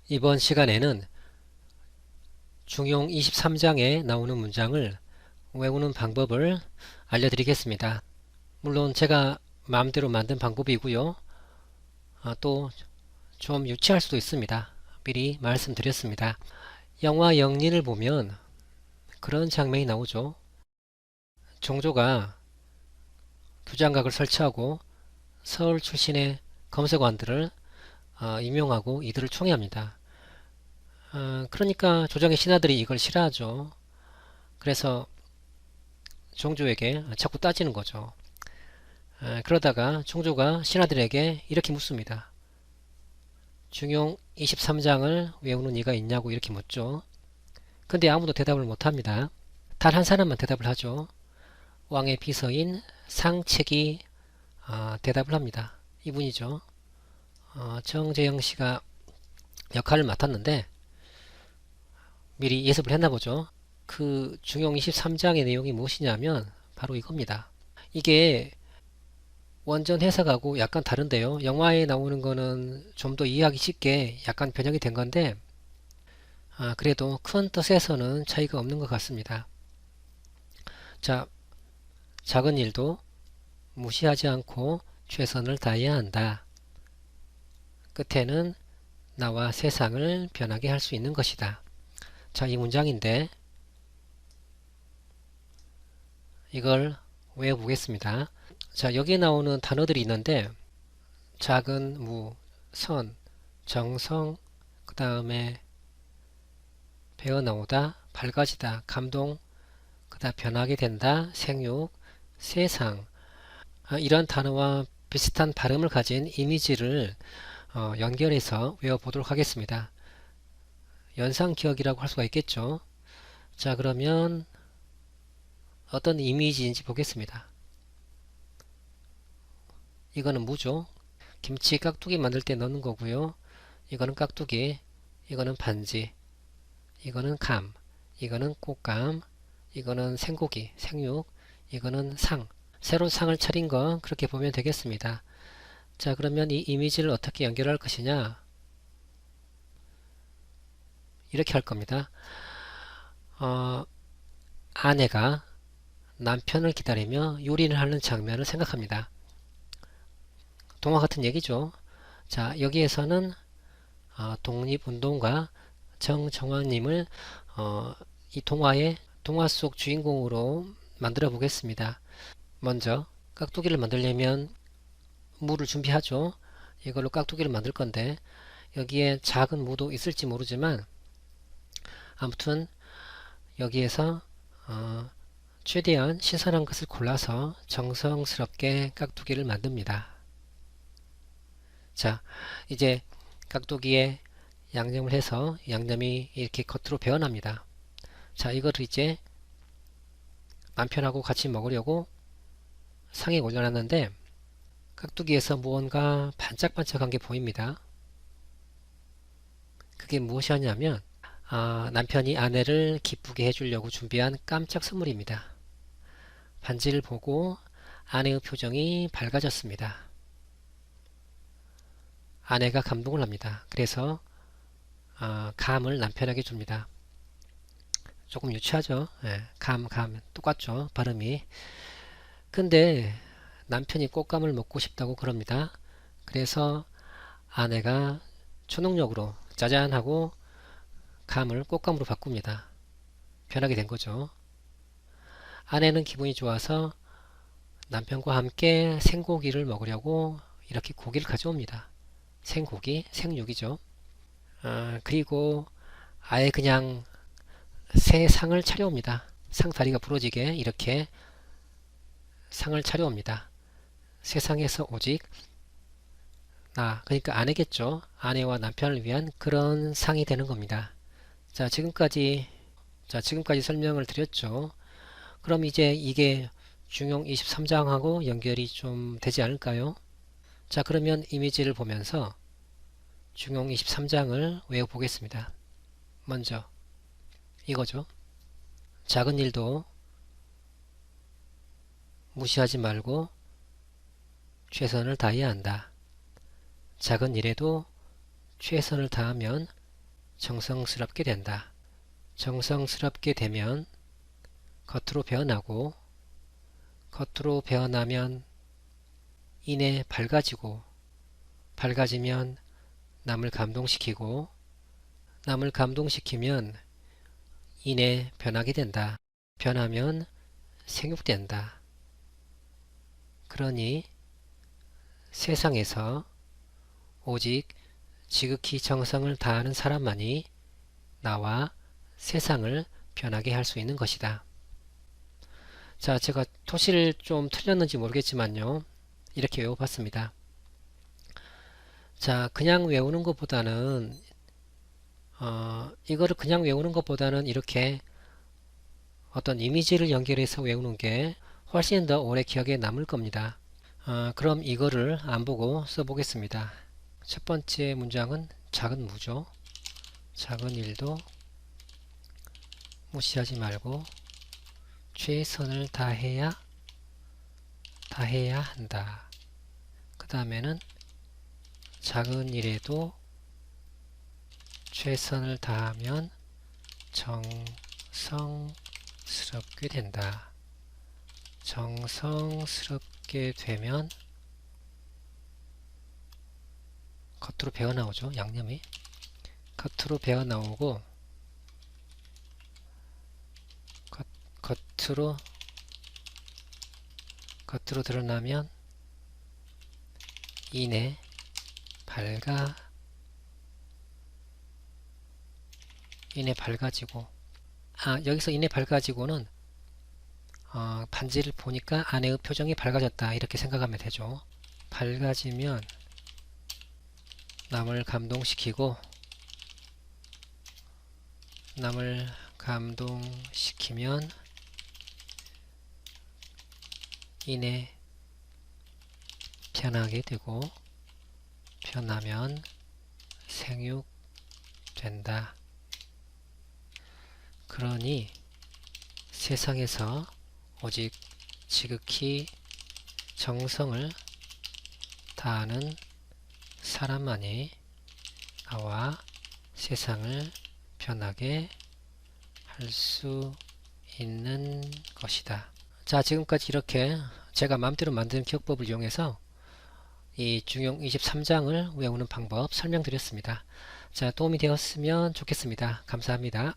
이번 시간에는 중용 23장에 나오는 문장을 외우는 방법을 알려드리겠습니다. 물론 제가 마음대로 만든 방법이고요. 또 좀 유치할 수도 있습니다. 미리 말씀드렸습니다. 영화 영린을 보면 그런 장면이 나오죠. 종조가 규장각을 설치하고 서울 출신의 검색관들을 임용하고 이들을 총애합니다. 그러니까 조정의 신하들이 이걸 싫어하죠. 그래서 종조에게 자꾸 따지는 거죠. 그러다가 종조가 신하들에게 이렇게 묻습니다. 중용 23장을 외우는 이가 있냐고 이렇게 묻죠. 근데 아무도 대답을 못합니다. 단 한 사람만 대답을 하죠. 왕의 비서인 상책이 대답을 합니다. 이분이죠. 정재영 씨가 역할을 맡았는데 미리 예습을 했나 보죠. 그 중용 23장의 내용이 무엇이냐면 바로 이겁니다. 이게 원전 해석하고 약간 다른데요. 영화에 나오는 거는 좀 더 이해하기 쉽게 약간 변형이 된 건데 그래도 큰 뜻에서는 차이가 없는 것 같습니다. 자, 작은 일도 무시하지 않고 최선을 다해야 한다. 끝에는 나와 세상을 변하게 할 수 있는 것이다. 자, 이 문장인데 이걸 외워보겠습니다. 자, 여기에 나오는 단어들이 있는데 작은 무, 선, 정성, 그 다음에 배어나오다, 밝아지다, 감동, 그 다음 변하게 된다, 생육, 세상 이런 단어와 비슷한 발음을 가진 이미지를 연결해서 외워보도록 하겠습니다. 연상기억이라고 할 수가 있겠죠. 자, 그러면 어떤 이미지인지 보겠습니다. 이거는 무죠. 김치 깍두기 만들 때 넣는 거고요. 이거는 깍두기, 이거는 반지, 이거는 감, 이거는 꽃감, 이거는 생고기, 생육, 이거는 상. 새로 상을 차린 거 그렇게 보면 되겠습니다. 자, 그러면 이 이미지를 어떻게 연결할 것이냐? 이렇게 할 겁니다. 아내가 남편을 기다리며 요리를 하는 장면을 생각합니다. 동화 같은 얘기죠. 자, 여기에서는 독립운동가 정정화님을 이 동화 속 주인공으로 만들어 보겠습니다. 먼저 깍두기를 만들려면 무를 준비하죠. 이걸로 깍두기를 만들 건데 여기에 작은 무도 있을지 모르지만 아무튼 여기에서 최대한 신선한 것을 골라서 정성스럽게 깍두기를 만듭니다. 자, 이제 깍두기에 양념을 해서 양념이 이렇게 겉으로 배어납니다. 자, 이거를 이제 남편하고 같이 먹으려고 상에 올려놨는데 깍두기에서 무언가 반짝반짝한 게 보입니다. 그게 무엇이었냐면 남편이 아내를 기쁘게 해주려고 준비한 깜짝 선물입니다. 반지를 보고 아내의 표정이 밝아졌습니다. 아내가 감동을 합니다. 그래서 감을 남편에게 줍니다. 조금 유치하죠? 예, 감 똑같죠? 발음이. 근데 남편이 꽃감을 먹고 싶다고 그럽니다. 그래서 아내가 초능력으로 짜잔 하고 감을 꽃감으로 바꿉니다. 변하게 된 거죠. 아내는 기분이 좋아서 남편과 함께 생고기를 먹으려고 이렇게 고기를 가져옵니다. 생고기, 생육이죠. 그리고 아예 그냥 새 상을 차려옵니다. 상 다리가 부러지게 이렇게 상을 차려옵니다. 세상에서 오직 그러니까 아내겠죠. 아내와 남편을 위한 그런 상이 되는 겁니다. 자, 지금까지 설명을 드렸죠. 그럼 이제 이게 중용 23장하고 연결이 좀 되지 않을까요? 자, 그러면 이미지를 보면서 중용 23장을 외워보겠습니다. 먼저 이거죠. 작은 일도 무시하지 말고 최선을 다해야 한다. 작은 일에도 최선을 다하면 정성스럽게 된다. 정성스럽게 되면 겉으로 변하고, 겉으로 변하면 이내 밝아지고, 밝아지면 남을 감동시키고, 남을 감동시키면 이내 변하게 된다. 변하면 생육된다. 그러니 세상에서 오직 지극히 정성을 다하는 사람만이 나와 세상을 변하게 할 수 있는 것이다. 자, 제가 토시를 좀 틀렸는지 모르겠지만요. 이렇게 외워봤습니다. 자, 그냥 외우는 것보다는 이거를 그냥 외우는 것보다는 이렇게 어떤 이미지를 연결해서 외우는 게 훨씬 더 오래 기억에 남을 겁니다. 그럼 이거를 안 보고 써보겠습니다. 첫 번째 문장은 작은 무죠. 작은 일도 무시하지 말고 최선을 다해야 한다. 그 다음에는 작은 일에도 최선을 다하면 정성스럽게 된다. 정성스럽게 되면 겉으로 배어나오죠. 양념이 겉으로 배어나오고 겉으로 드러나면 이내 밝아지고, 여기서 이내 밝아지고는 반지를 보니까 아내의 표정이 밝아졌다 이렇게 생각하면 되죠. 밝아지면 남을 감동시키고, 남을 감동시키면 이내 변하게 되고, 변하면 생육된다. 그러니 세상에서 오직 지극히 정성을 다하는 사람만이 나와 세상을 변하게 할 수 있는 것이다. 자, 지금까지 이렇게 제가 마음대로 만든 기억법을 이용해서 이 중용 23장을 외우는 방법 설명드렸습니다. 자, 도움이 되었으면 좋겠습니다. 감사합니다.